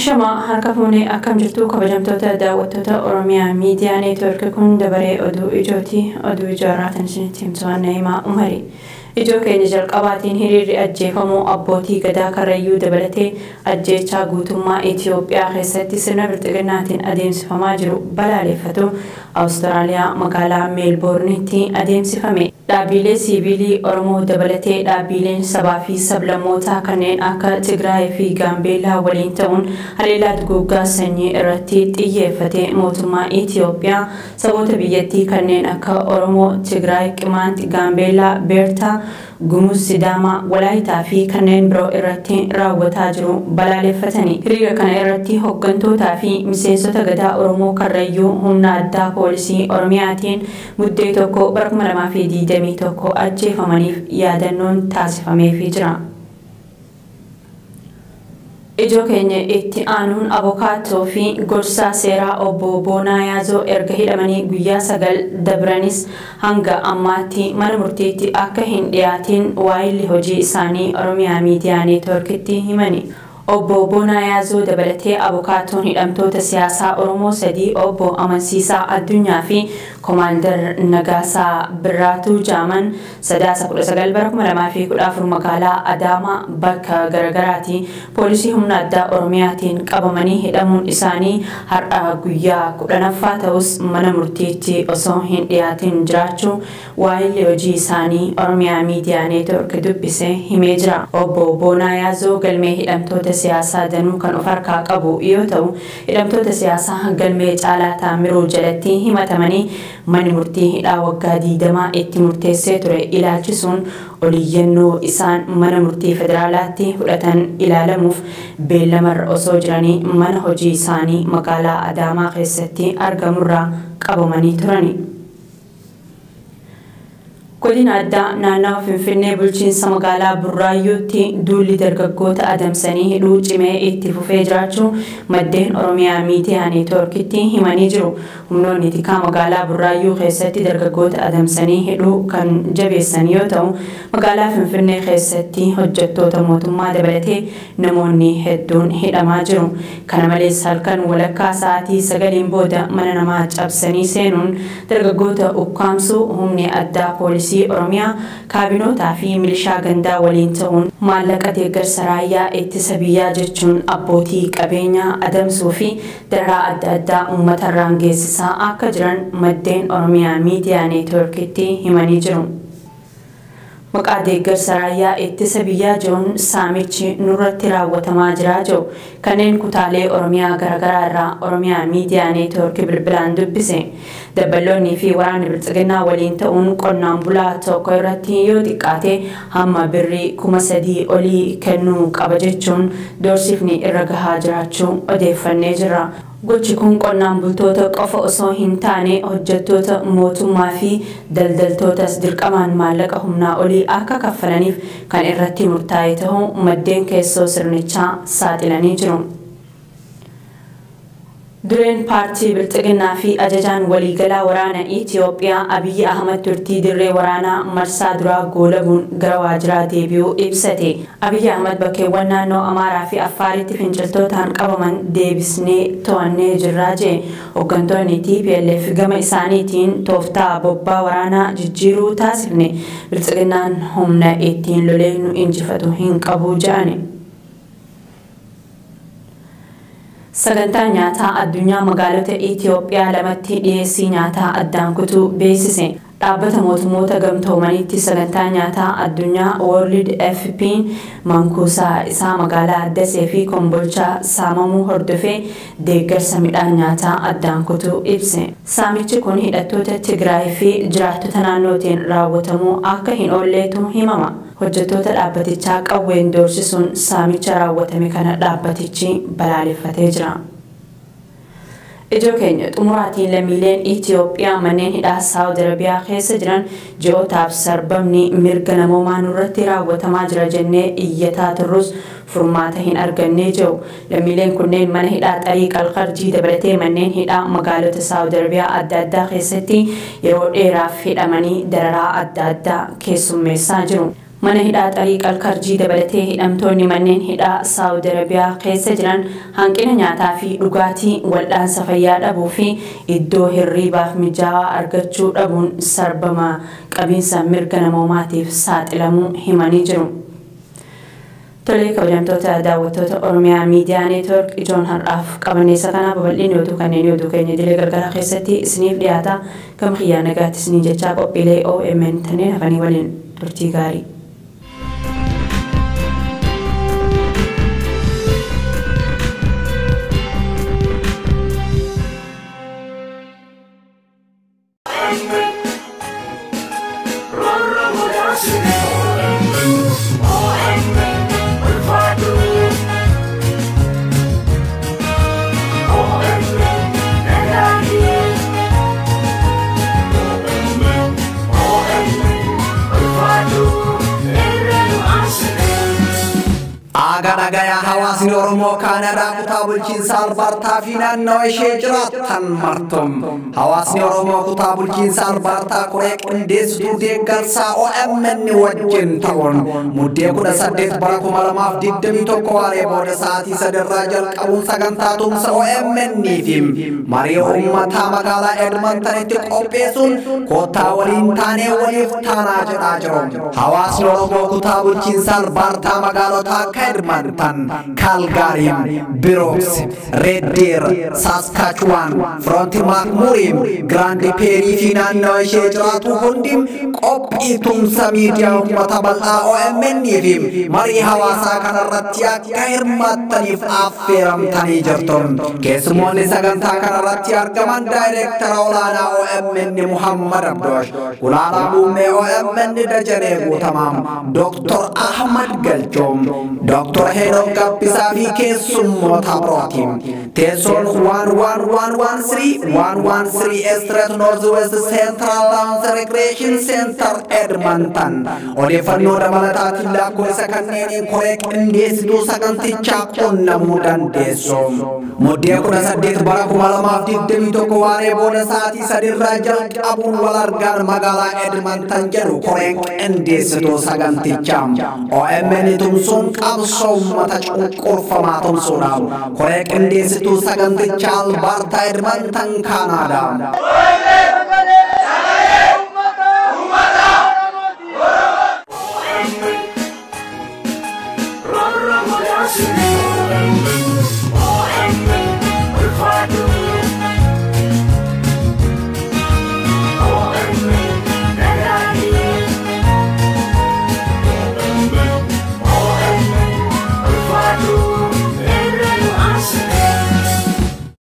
Ashama harka fuunee akkam jirtu kabajamtoota daawwattoota Oromiyaa Miidiyaa Neetwoork kun dabaree oduu ijooti oduu ijoorraatan isinitti himtu Naa'imaa Umarii. Ijoo keenya jalqabaatiin hiriirri ajjeefamuu abbootii gadaa Karrayyuu dabalatee ajjeechaa guutummaa Itoophiyaa keessatti sirna bilxiginnaatiin adeemsifamaa jiru balaaleffatu Awustiraaliyaa magaalaa Meelboornitti adeemsifame. Dhaabbilee siivilii Oromoo dabalatee dhaabbileen sabaa fi sablammootaa kanneen akka Tigraay fi Gaambeellaa waliin ta'uun haleellaa duguuggaa sanyii irratti xiyyeeffatee mootummaa Itoophiyaa saboota biyyattii kanneen akka Oromoo, Tigraay, Qimaanti, Gaambeellaa, Beertaa, Gumuz, Sidaamaa, Walaayitaa fi kanneen biroo irratti raawwataa jiru balaaleffatanii. Hiriira kana irratti hooggantootaa fi miseensota gadaa Oromoo Karrayyuu humna addaa poolisii Oromiyaatiin muddee tokko bara 2021 ajjeefamaniif yaadannoon taasifameefii jira. Ijoo keenya itti aanuun abokaattoo fi gorsaa seeraa obbo Boonaa Yaazoo erga hidhamanii guyyaa 9 dabranis hanga ammaatti mana murtiitti akka hin dhiyaatin waa'illi hojii isaanii Oromiyaa Miidiyaa Neetwoorkitti himani. Obbo Boonaa Yaazoo dabalatee abokaattoon hidhamtoota siyaasaa Oromoo 3 obbo Amansiisaa Addunyaa fi Komaandar Nagaasaa Birraatuu Jaaman sadaasa 19 bara 2014 magaalaa Adaamaa bakka garagaraatti poolisii humna addaa Oromiyaatiin qabamanii hidhamuun isaanii har'a guyyaa 10ffaa ta'us mana murtiitti osoo hin dhiyaatin jiraachuu waa'illi hojii isaanii Oromiyaa Miidiyaa Neetwoork dubbise himee jira. Obbo Boonaa Yaazoo galmee hidhamtoota siyaasaa danuu kan of harkaa qabu yoo ta'u hidhamtoota siyaasaa galmee Caalaa Taamiruu jalatti himatamanii manni murtii hidhaa waggaa 20 itti murteessee ture ilaalchisuun oliyyannoo isaan mana murtii federaalaatti fudhatan ilaalamuuf beellamarra osoo jiranii mana hojii isaanii magaalaa Adaamaa keessatti argamurraa qabamanii turani. Godina addaa naannawaa Finfinnee bulchiinsa magaalaa Burraayyuutti duulli dargaggoota adamsanii hidhuu cimee itti fufee jiraachuu maddeen Oromiyaa Miidiyaa Neetwoorkitti himanii jiru. Humnoonni tikaa magaalaa Burraayyuu keessatti dargaggoota adamsanii hidhuu kan jabeessan yoo ta'u magaalaa Finfinnee keessatti hojjettoota mootummaa dabalatee namoonni hedduun hidhamaa jiru. Kana malees halkan walakkaa sa'aatii 9 booda mana namaa cabsanii seenuun dargaggoota ukkaamsuu humni addaa poolisii Oromiyaa kaabinootaa fi milishaa gandaa waliin ta'uun maallaqa deeggarsa raayyaa ittisa biyyaa jechuun abbootii qabeenyaa adamsuu fi dararaa adda addaa uummatarraan geessisaa akka jiran maddeen Oromiyaa Miidiyaa Neetwoorkitti himanii jiru. Maqaa deeggarsa raayyaa ittisa biyyaa jiruun saamichi nurratti raawwatamaa jira jiru. Kanneen kutaalee Oromiyaa garagaraa irraa Oromiyaa Miidiyaa Neetwoork bilbilaan dubbise. Dabballoonnii fi waraanni bilxiginnaa waliin ta'uun qonnaan bulaa tokko irratti yoo xiqqaate hamma birrii 3,000 olii kennuu qaba jechuun doorsifni irra gahaa jiraachuu odeeffannee jirra. Gochi kun qonnaan bultoota qofa osoo hin taane hojjettoota mootummaa fi daldaltootas dirqamaan maallaqa humnaa olii akka kaffalaniif kan irratti murtaa'e ta'uu maddeen keessoo sirnichaa saaxilanii jiru. Dureen paartii bilxiginnaa fi ajajaan waliigalaa waraana Itoophiyaa Abiyyi Ahmad turtii dirree waraanaa marsaa duraa goolabuun gara waajiraa deebi'uu ibsate. Abiyyi Ahmad bakkeewwan naannoo Amaaraa fi Affaaritti finciltootaan qabaman deebisnee to'annee jirraa jee. Hooggantoonni TPLF gama isaaniitiin tooftaa bobbaa waraanaa jijjiiruu taasifne bilxiginnaan humna ittiin lolee nu injifatu hin qabu jedhani. Sagantaa nyaataa addunyaa magaalota Itoophiyaa lamatti dhiyeessii nyaataa addaan kutuu beeksise. Dhaabbata mootummoota gamtoomaniitti sagantaa nyaataa addunyaa World FP'n mankuusaa isaa magaalaa Addasee fi Kombolchaa saamamuu hordofee deeggarsa midhaan nyaataa addaan kutuu ibse. Saamichi kun hidhattoota Tigraay fi jiraattota naannootiin raawwatamuu akka hin oolleetu himama. Hojjettoota dhaabbatichaa qawween doorsisuun saamicha raawwatame kana dhaabbatichi balaaleffatee jira. Ijoo keenya xumuraatiin lammiileen Itoophiyaa manneen hidhaa Saawud Arabiyaa keessa jiran ji'ootaaf sarbamni mirga namoomaa nurratti raawwatamaa jira jennee iyyataa turrus furmaata hin argannee jiru. Lammiileen kunneen mana hidhaa Xariiq Alkarjii dabalatee manneen hidhaa magaalota Saawud Arabiyaa adda addaa keessatti yeroo dheeraaf hidhamanii dararaa adda addaa keessummeessaa jiru. mana hidhaa Xariiq Alkarjii dabalatee hidhamtoonni manneen hidhaa Saawudi Arabiyaa keessa jiran hanqina nyaataa fi dhugaatii wal'aansa fayyaa dhabuu fi iddoo hirribaaf mijaawaa argachuu dhabuun sarbama qabiinsa mirga namoomaatiif saaxilamuu himanii jiru. Tole kabajamtoota daawwattoota Oromiyaa Miidiyaa Neetwork ijoon har'aaf qabaneessa kana babal'inni oduu kanneen oduu keenya idilee gargaraa keessatti isiniif dhiyaata gama xiyyaa nagaatti isiniin jechaa qophiilee OMN tanneen hafanii waliin turtii gaarii. Gaya hawaasni Oromoo Kaanadaa kutaa bulchiinsa Albertaa fi naannoo ishee jiraatan martum. Hawaasni Oromoo kutaa bulchiinsa Albertaa koree qindeessituu deeggarsaa OMN wajjin ta'uun muddee 18 bara 2021 waaree booda sa'aatii 3 jalqabuun sagantaa tumsa OMN fi marii uummataa magaalaa Edmontonitti qopheessuun kottaa waliin taanee waliif taanaa jedhaa jiru. Hawaasni Oromoo kutaa bulchiinsa Albertaa magaalota akka Edmonton, Calgary, Brooks, Red Deer, Saskatchewan, Frontenac, Murim, Grand Prairie fi naannoo ishee jiraatu hundi qophii tumsa miidiyaa uummata bal'aa OMN fi marii hawaasaa kanarratti akka hirmaattaniif affeeramtanii jirtu. Keessumoonni sagantaa kanarratti argaman daayireektara olaanaa OMN Muhammad Abdoosh, Gulaalaa Muummee OMN Dajanee Guutamaam, Dr. Ahmad Galchoom, Dr. Henok Gabbisaa fi keessummoota birootiin. Teessoon 11113 Street Northwest Central Lounge Recreation Center Edmonton. Odeeffannoo dabalataatiin lakkoofsa kanneeniin koree qindeessituu sagantichaa qunnamuu dandeessu. Muddee 18 bara 2021 waaree booda sa'aatii 3 jalqabuun wal argaan magaalaa Edmonton jedhu koreen qindeessituu sagantichaa. OMN tumsuun qabsoo uummata cunqurfamaa tumsuudhaaf koree qindeessituu sagantichaa Albertaa Edmonton Kaanaadaa.